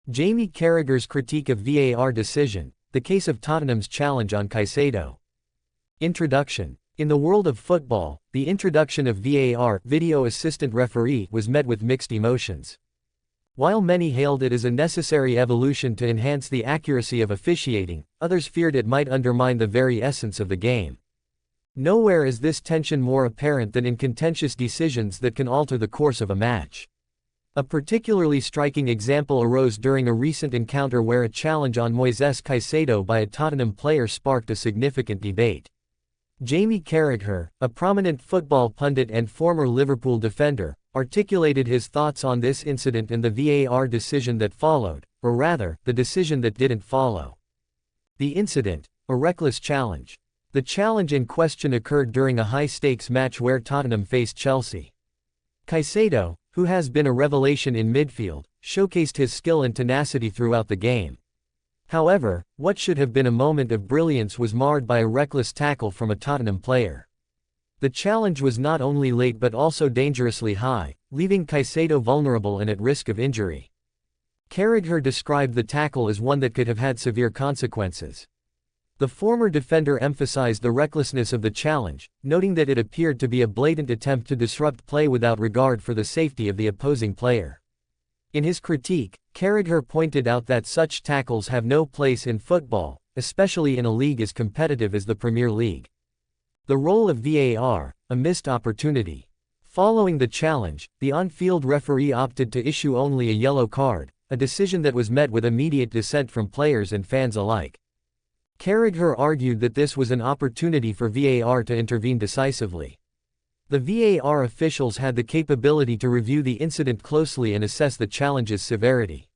Jamie Carragher's critique of VAR decision, the case of Tottenham's challenge on Caicedo. Introduction. In the world of football, the introduction of VAR, video assistant referee, was met with mixed emotions. While many hailed it as a necessary evolution to enhance the accuracy of officiating, others feared it might undermine the very essence of the game. Nowhere is this tension more apparent than in contentious decisions that can alter the course of a match. A particularly striking example arose during a recent encounter where a challenge on Moises Caicedo by a Tottenham player sparked a significant debate. Jamie Carragher, a prominent football pundit and former Liverpool defender, articulated his thoughts on this incident and the VAR decision that followed, or rather, the decision that didn't follow. The incident: a reckless challenge. The challenge in question occurred during a high-stakes match where Tottenham faced Chelsea. Caicedo, who has been a revelation in midfield, showcased his skill and tenacity throughout the game. However, what should have been a moment of brilliance was marred by a reckless tackle from a Tottenham player. The challenge was not only late but also dangerously high, leaving Caicedo vulnerable and at risk of injury. Carragher described the tackle as one that could have had severe consequences. The former defender emphasized the recklessness of the challenge, noting that it appeared to be a blatant attempt to disrupt play without regard for the safety of the opposing player. In his critique, Carragher pointed out that such tackles have no place in football, especially in a league as competitive as the Premier League. The role of VAR: a missed opportunity. Following the challenge, the on-field referee opted to issue only a yellow card, a decision that was met with immediate dissent from players and fans alike. Carragher argued that this was an opportunity for VAR to intervene decisively. The VAR officials had the capability to review the incident closely and assess the challenge's severity.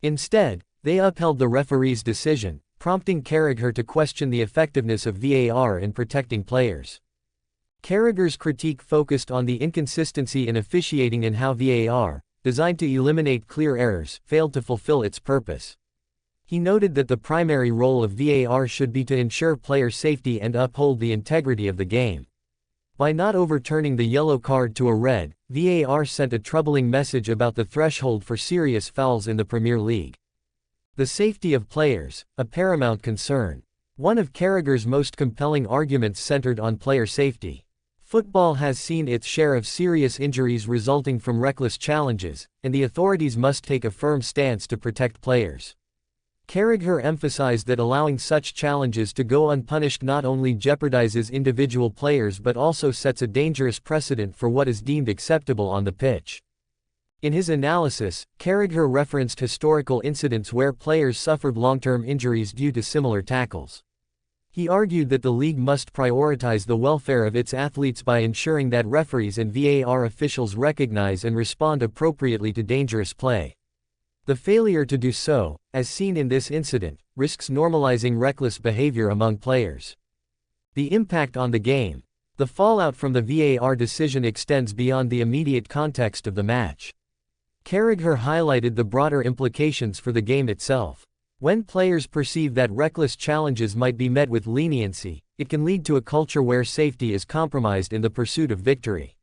Instead, they upheld the referee's decision, prompting Carragher to question the effectiveness of VAR in protecting players. Carragher's critique focused on the inconsistency in officiating and how VAR, designed to eliminate clear errors, failed to fulfill its purpose. He noted that the primary role of VAR should be to ensure player safety and uphold the integrity of the game. By not overturning the yellow card to a red, VAR sent a troubling message about the threshold for serious fouls in the Premier League. The safety of players, a paramount concern. One of Carragher's most compelling arguments centered on player safety. Football has seen its share of serious injuries resulting from reckless challenges, and the authorities must take a firm stance to protect players. Carragher emphasized that allowing such challenges to go unpunished not only jeopardizes individual players but also sets a dangerous precedent for what is deemed acceptable on the pitch. In his analysis, Carragher referenced historical incidents where players suffered long-term injuries due to similar tackles. He argued that the league must prioritize the welfare of its athletes by ensuring that referees and VAR officials recognize and respond appropriately to dangerous play. The failure to do so, as seen in this incident, risks normalizing reckless behavior among players. The impact on the game. The fallout from the VAR decision extends beyond the immediate context of the match. Carragher highlighted the broader implications for the game itself. When players perceive that reckless challenges might be met with leniency, it can lead to a culture where safety is compromised in the pursuit of victory.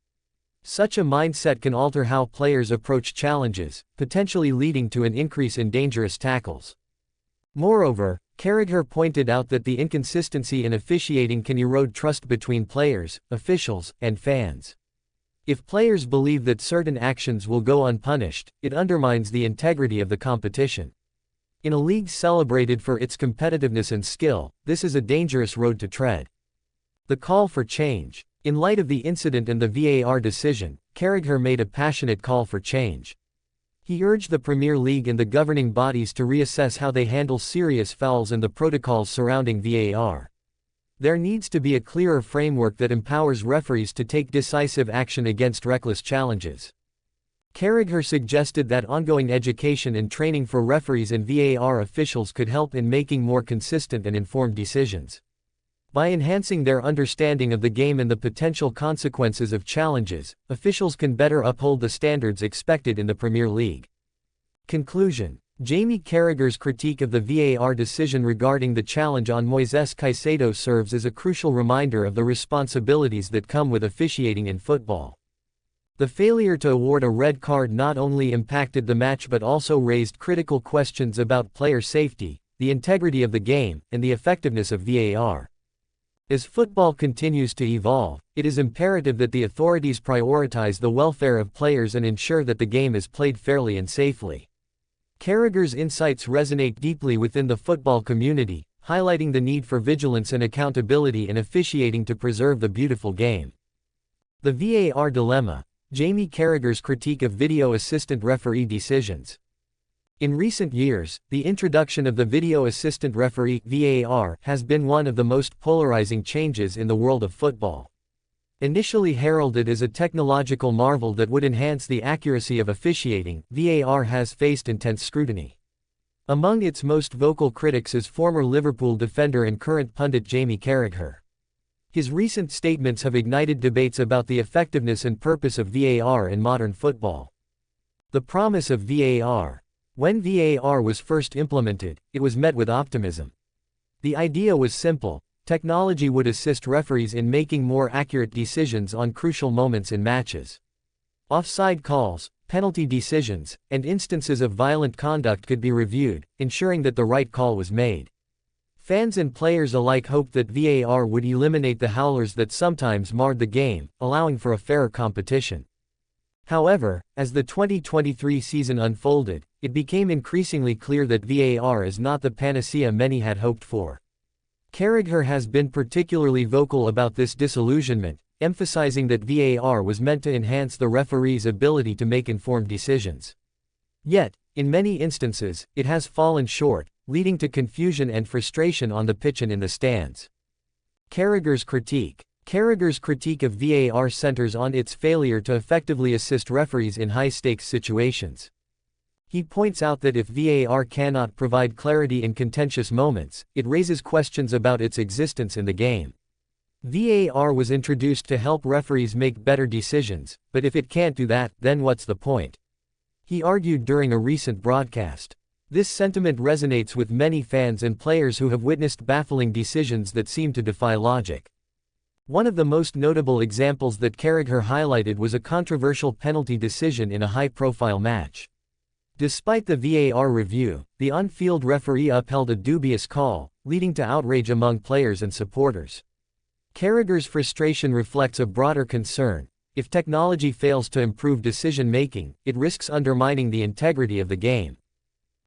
Such a mindset can alter how players approach challenges, potentially leading to an increase in dangerous tackles. Moreover, Carragher pointed out that the inconsistency in officiating can erode trust between players, officials, and fans. If players believe that certain actions will go unpunished, it undermines the integrity of the competition. In a league celebrated for its competitiveness and skill, this is a dangerous road to tread. The call for change. In light of the incident and the VAR decision, Carragher made a passionate call for change. He urged the Premier League and the governing bodies to reassess how they handle serious fouls and the protocols surrounding VAR. There needs to be a clearer framework that empowers referees to take decisive action against reckless challenges. Carragher suggested that ongoing education and training for referees and VAR officials could help in making more consistent and informed decisions. By enhancing their understanding of the game and the potential consequences of challenges, officials can better uphold the standards expected in the Premier League. Conclusion. Jamie Carragher's critique of the VAR decision regarding the challenge on Moises Caicedo serves as a crucial reminder of the responsibilities that come with officiating in football. The failure to award a red card not only impacted the match but also raised critical questions about player safety, the integrity of the game, and the effectiveness of VAR. As football continues to evolve, it is imperative that the authorities prioritize the welfare of players and ensure that the game is played fairly and safely. Carragher's insights resonate deeply within the football community, highlighting the need for vigilance and accountability in officiating to preserve the beautiful game. The VAR dilemma. Jamie Carragher's critique of video assistant referee decisions. In recent years, the introduction of the video assistant referee (VAR) has been one of the most polarizing changes in the world of football. Initially heralded as a technological marvel that would enhance the accuracy of officiating, VAR has faced intense scrutiny. Among its most vocal critics is former Liverpool defender and current pundit Jamie Carragher. His recent statements have ignited debates about the effectiveness and purpose of VAR in modern football. The promise of VAR. When VAR was first implemented, it was met with optimism. The idea was simple: technology would assist referees in making more accurate decisions on crucial moments in matches. Offside calls, penalty decisions, and instances of violent conduct could be reviewed, ensuring that the right call was made. Fans and players alike hoped that VAR would eliminate the howlers that sometimes marred the game, allowing for a fairer competition. However, as the 2023 season unfolded, it became increasingly clear that VAR is not the panacea many had hoped for. Carragher has been particularly vocal about this disillusionment, emphasizing that VAR was meant to enhance the referee's ability to make informed decisions. Yet, in many instances, it has fallen short, leading to confusion and frustration on the pitch and in the stands. Carragher's critique. Carragher's critique of VAR centers on its failure to effectively assist referees in high-stakes situations. He points out that if VAR cannot provide clarity in contentious moments, it raises questions about its existence in the game. VAR was introduced to help referees make better decisions, but if it can't do that, then what's the point? He argued during a recent broadcast. This sentiment resonates with many fans and players who have witnessed baffling decisions that seem to defy logic. One of the most notable examples that Carragher highlighted was a controversial penalty decision in a high-profile match. Despite the VAR review, the on-field referee upheld a dubious call, leading to outrage among players and supporters. Carragher's frustration reflects a broader concern: if technology fails to improve decision-making, it risks undermining the integrity of the game.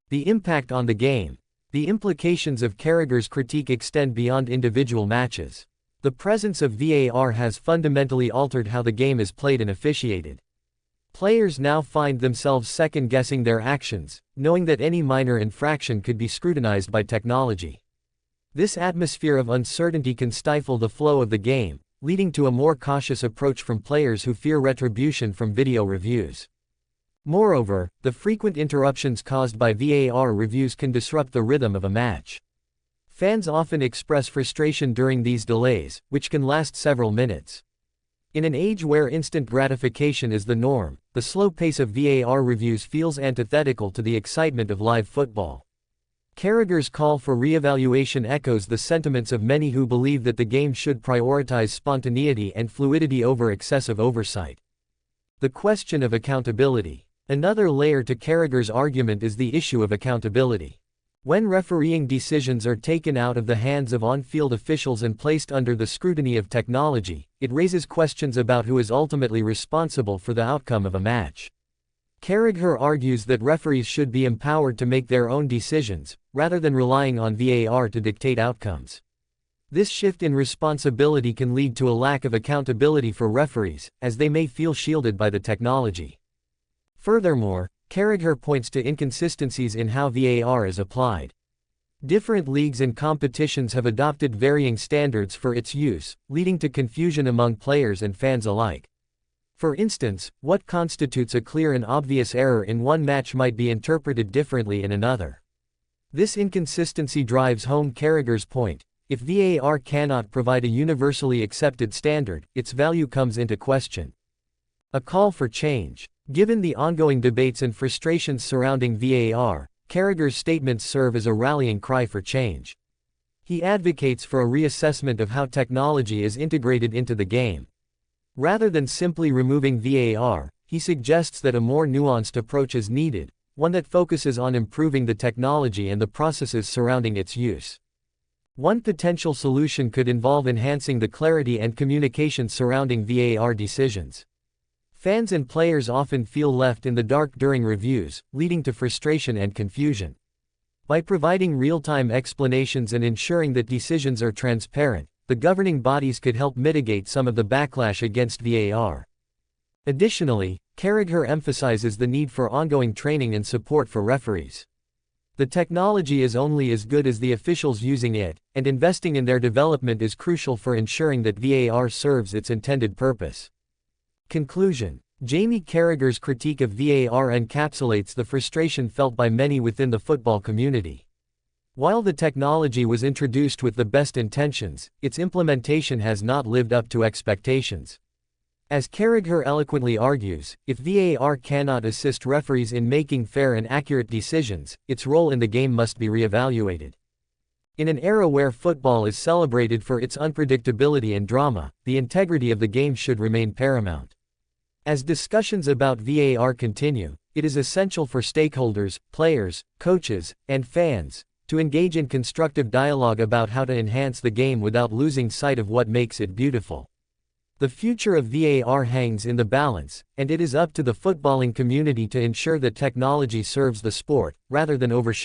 The impact on the game. The implications of Carragher's critique extend beyond individual matches. The presence of VAR has fundamentally altered how the game is played and officiated. Players now find themselves second-guessing their actions, knowing that any minor infraction could be scrutinized by technology. This atmosphere of uncertainty can stifle the flow of the game, leading to a more cautious approach from players who fear retribution from video reviews. Moreover, the frequent interruptions caused by VAR reviews can disrupt the rhythm of a match. Fans often express frustration during these delays, which can last several minutes. In an age where instant gratification is the norm, the slow pace of VAR reviews feels antithetical to the excitement of live football. Carragher's call for reevaluation echoes the sentiments of many who believe that the game should prioritize spontaneity and fluidity over excessive oversight. The question of accountability. Another layer to Carragher's argument is the issue of accountability. When refereeing decisions are taken out of the hands of on-field officials and placed under the scrutiny of technology, it raises questions about who is ultimately responsible for the outcome of a match. Carragher argues that referees should be empowered to make their own decisions, rather than relying on VAR to dictate outcomes. This shift in responsibility can lead to a lack of accountability for referees, as they may feel shielded by the technology. Furthermore, Carragher points to inconsistencies in how VAR is applied. Different leagues and competitions have adopted varying standards for its use, leading to confusion among players and fans alike. For instance, what constitutes a clear and obvious error in one match might be interpreted differently in another. This inconsistency drives home Carragher's point: if VAR cannot provide a universally accepted standard, its value comes into question. A call for change. Given the ongoing debates and frustrations surrounding VAR, Carragher's statements serve as a rallying cry for change. He advocates for a reassessment of how technology is integrated into the game. Rather than simply removing VAR, he suggests that a more nuanced approach is needed, one that focuses on improving the technology and the processes surrounding its use. One potential solution could involve enhancing the clarity and communication surrounding VAR decisions. Fans and players often feel left in the dark during reviews, leading to frustration and confusion. By providing real-time explanations and ensuring that decisions are transparent, the governing bodies could help mitigate some of the backlash against VAR. Additionally, Carragher emphasizes the need for ongoing training and support for referees. The technology is only as good as the officials using it, and investing in their development is crucial for ensuring that VAR serves its intended purpose. Conclusion: Jamie Carragher's critique of VAR encapsulates the frustration felt by many within the football community. While the technology was introduced with the best intentions, its implementation has not lived up to expectations. As Carragher eloquently argues, if VAR cannot assist referees in making fair and accurate decisions, its role in the game must be reevaluated. In an era where football is celebrated for its unpredictability and drama, the integrity of the game should remain paramount. As discussions about VAR continue, it is essential for stakeholders, players, coaches, and fans to engage in constructive dialogue about how to enhance the game without losing sight of what makes it beautiful. The future of VAR hangs in the balance, and it is up to the footballing community to ensure that technology serves the sport, rather than overshadowing